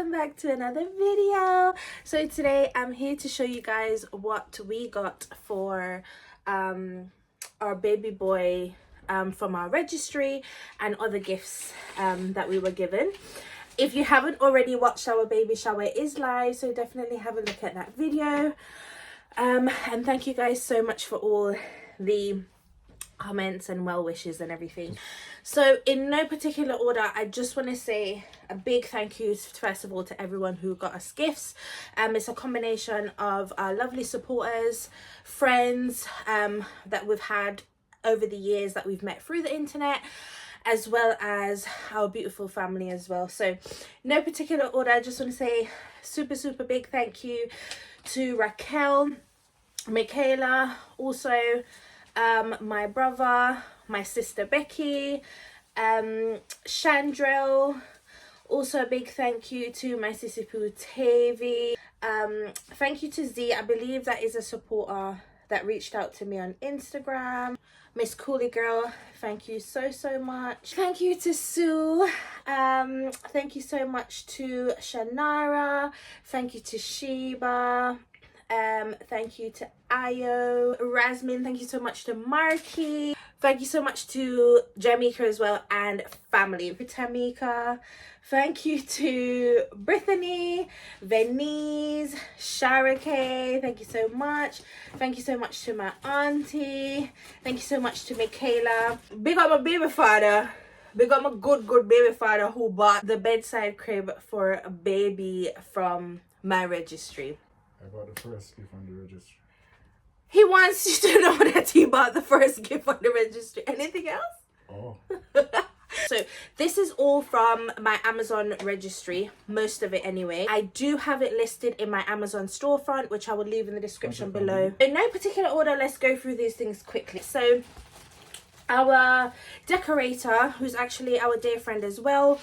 welcome back to another video. So today I'm here to show you guys what we got for our baby boy from our registry and other gifts that we were given. If you haven't already watched our baby shower, it is live, so definitely have a look at that video. And thank you guys so much for all the comments and well wishes and everything. So in no particular order, I just want to say a big thank you first of all to everyone who got us gifts. It's a combination of our lovely supporters, friends that we've had over the years that we've met through the internet, as well as our beautiful family as well. So no particular order, I just want to say super big thank you to Raquel, Michaela, also my brother, my sister Becky, Chandrell. Also a big thank you to my sissy Poo Tavi. Thank you to Z, I believe that is a supporter that reached out to me on Instagram. Miss Coolie Girl, thank you so much. Thank you to Sue. Thank you so much to Shanara. Thank you to Sheba. Thank you to Ayo, Rasmin. Thank you so much to Marky. Thank you so much to Jamaica as well and family. Tamika. Thank you to Brittany, Venice, Sharake. Thank you so much. Thank you so much to my auntie. Thank you so much to Michaela. Big up my baby father. Big up my good baby father who bought the bedside crib for a baby from my registry. I bought the first gift on the registry. He wants you to know that he bought the first gift on the registry. Anything else? Oh. So this is all from my Amazon registry, most of it anyway. I do have it listed in my Amazon storefront, which I will leave in the description below. In no particular order, let's go through these things quickly. So our decorator, who's actually our dear friend as well,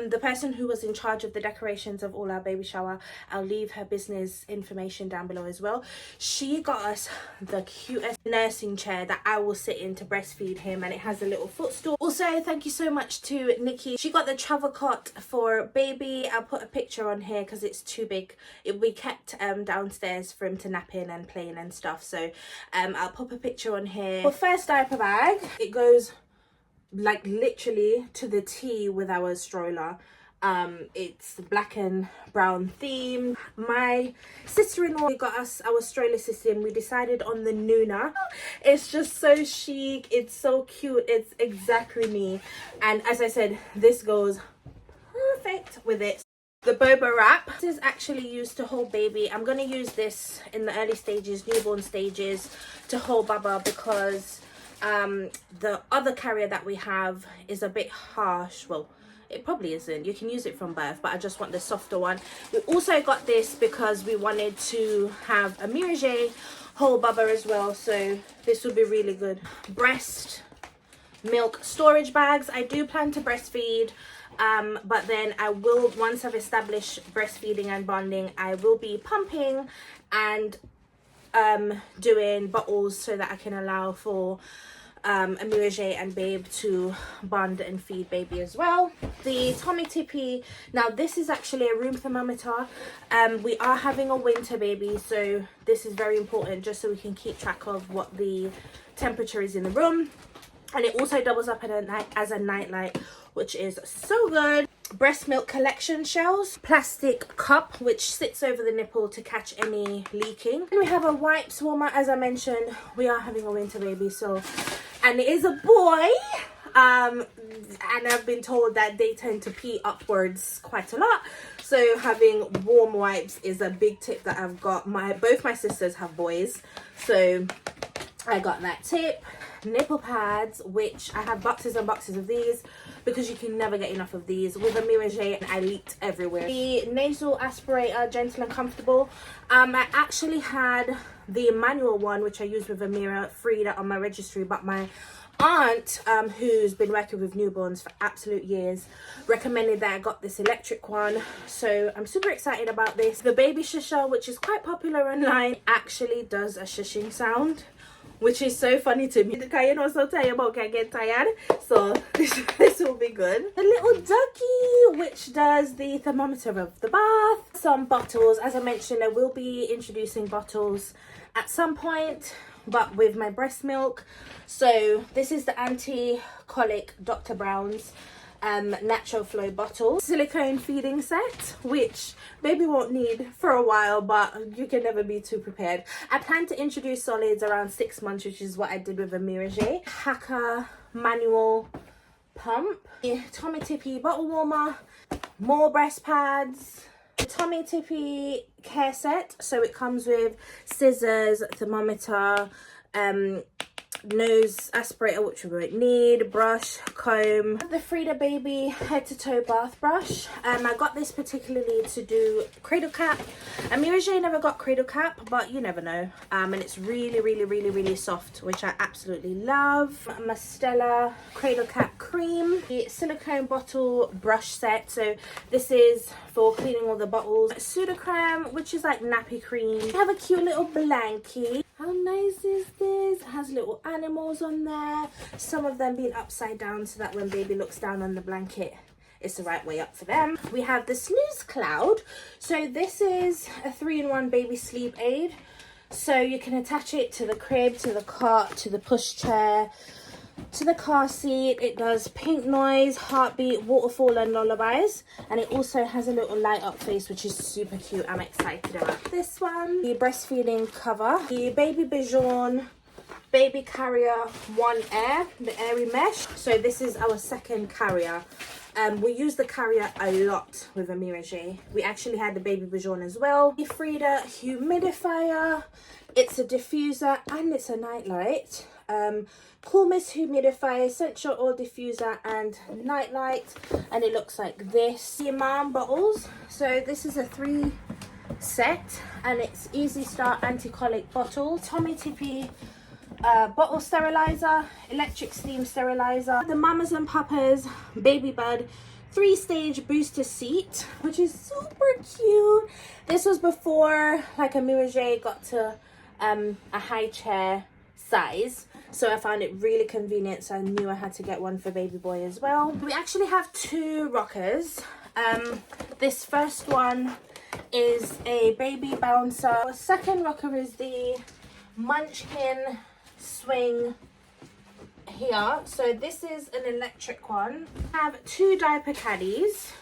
the person who was in charge of the decorations of all our baby shower, I'll leave her business information down below as well. She got us the cutest nursing chair that I will sit in to breastfeed him, and it has a little footstool. Also, thank you so much to Nikki. She got the travel cot for baby. I'll put a picture on here because it's too big. It we kept downstairs for him to nap in and play in and stuff, so I'll pop a picture on here. For first diaper bag, it goes like literally to the T with our stroller. It's black and brown theme. My sister-in-law got us our stroller system. We decided on the Nuna. It's just so chic, it's so cute, it's exactly me, and as I said, this goes perfect with it. The boba wrap, this is actually used to hold baby. I'm going to use this in the early stages, newborn stages, to hold Baba, because the other carrier that we have is a bit harsh. Well, it probably isn't, you can use it from birth, but I just want the softer one. We also got this because we wanted to have a Mirage whole Baba as well, so this would be really good. Breast milk storage bags. I do plan to breastfeed, but then I will, once I've established breastfeeding and bonding, I will be pumping and doing bottles so that I can allow for a Mirage and babe to bond and feed baby as well. The Tommy Tippy, now this is actually a room thermometer. We are having a winter baby, so this is very important just so we can keep track of what the temperature is in the room, and it also doubles up at night as a night light, which is so good. Breast milk collection shells, plastic cup which sits over the nipple to catch any leaking, and we have a wipes warmer. As I mentioned, we are having a winter baby, so, and it is a boy, and I've been told that they tend to pee upwards quite a lot, so having warm wipes is a big tip that I've got. Both my sisters have boys, so I got that tip. Nipple pads, which I have boxes and boxes of these because you can never get enough of these. With a Mirage, and I leaked everywhere. The nasal aspirator, gentle and comfortable. I actually had the manual one, which I used with Amira, Frida on my registry, but my aunt, who's been working with newborns for absolute years, recommended that I got this electric one, so I'm super excited about this. The baby shisha, which is quite popular online, actually does a shushing sound which is so funny to me because you know so tired about can get tired, so this will be good. The little ducky, which does the thermometer of the bath. Some bottles, as I mentioned, I will be introducing bottles at some point, but with my breast milk. So this is the anti-colic Dr. Brown's natural flow bottle, silicone feeding set, which baby won't need for a while, but you can never be too prepared. I plan to introduce solids around 6 months, which is what I did with a Mirage. Hacker manual pump, the Tommy Tippy bottle warmer, more breast pads, the Tommy Tippy care set. So it comes with scissors, thermometer, nose aspirator, which we won't need, brush, comb, the Frida Baby head to toe bath brush. I got this particularly to do cradle cap. Mirage never got cradle cap, but you never know. And it's really soft, which I absolutely love. Mastella cradle cap cream, the silicone bottle brush set. So this is for cleaning all the bottles. Sudocreme, which is like nappy cream. I have a cute little blankie. How nice is this? It has little animals on there, some of them being upside down so that when baby looks down on the blanket it's the right way up for them. We have the snooze cloud. So this is a 3-in-1 baby sleep aid, so you can attach it to the crib, to the cot, to the pushchair, to the car seat. It does pink noise, heartbeat, waterfall and lullabies, and it also has a little light up face, which is super cute. I'm excited about this one. The breastfeeding cover, the baby Bichon baby carrier 1 air, the airy mesh. So this is our second carrier. We use the carrier a lot with a Mirage. We actually had the baby Bichon as well. The Frida humidifier, it's a diffuser and it's a nightlight. Cool mist humidifier, essential oil diffuser and nightlight, and it looks like this. The mom bottles, so this is a 3 set and it's Easy Start anti-colic bottle, Tommy Tippy bottle sterilizer, electric steam sterilizer, the Mamas and Papas baby bud 3-stage booster seat, which is super cute. This was before like a Mirage got to a high chair size, so I found it really convenient, so I knew I had to get one for baby boy as well. We actually have 2 rockers. This first one is a baby bouncer. The second rocker is the Munchkin swing here. So this is an electric one. I have 2 diaper caddies,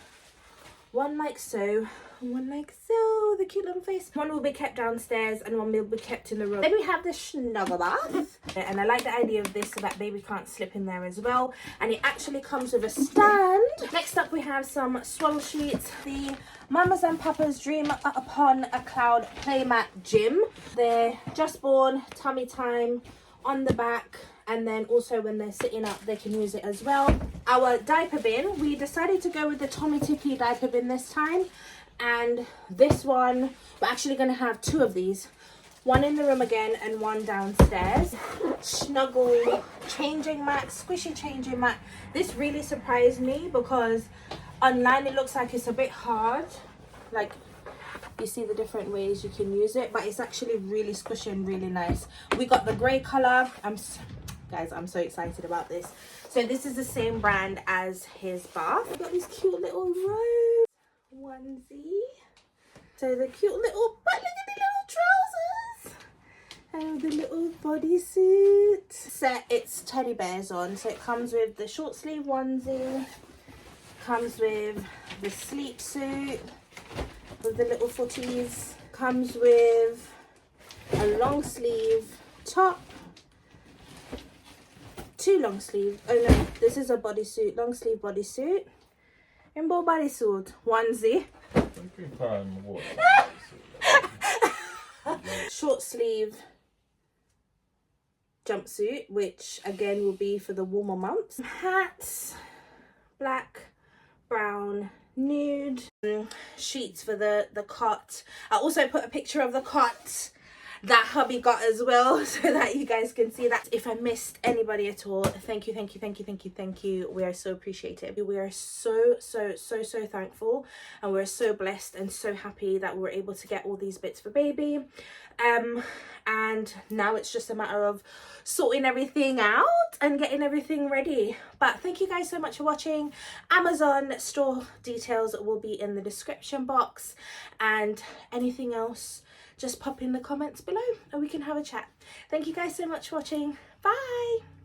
one like so, one like so, the cute little face. One will be kept downstairs and one will be kept in the room. Then we have the snuggle bath, and I like the idea of this so that baby can't slip in there as well, and it actually comes with a stand. Next up we have some swaddle sheets, the Mamas and Papas Dream Upon a Cloud Playmat Gym. They're just born, tummy time on the back, and then also when they're sitting up they can use it as well. Our diaper bin, we decided to go with the Tommy Tippy diaper bin this time, and this one we're actually going to have 2 of these, one in the room again and one downstairs. Snuggle changing mat, squishy changing mat. This really surprised me because online it looks like it's a bit hard, like you see the different ways you can use it, but it's actually really squishy and really nice. We got the grey color. Guys, I'm so excited about this. So this is the same brand as his bath. We've got these cute little rose onesie. So the cute little, but look at the little trousers and the little bodysuit set. It's teddy bears on, so it comes with the short sleeve onesie, comes with the sleep suit with the little footies, comes with a long sleeve top, 2 long sleeve, oh no, this is a bodysuit, long sleeve bodysuit, rainbow bodysuit onesie, short sleeve jumpsuit, which again will be for the warmer months, hats, black, brown, nude, sheets for the cot. I also put a picture of the cot that hubby got as well, so that you guys can see that. If I missed anybody at all, thank you, thank you, thank you, thank you, thank you. We are so appreciative. We are so thankful, and we're so blessed and so happy that we're able to get all these bits for baby. And now it's just a matter of sorting everything out and getting everything ready. But thank you guys so much for watching. Amazon store details will be in the description box, and anything else, just pop in the comments below and we can have a chat. Thank you guys so much for watching. Bye.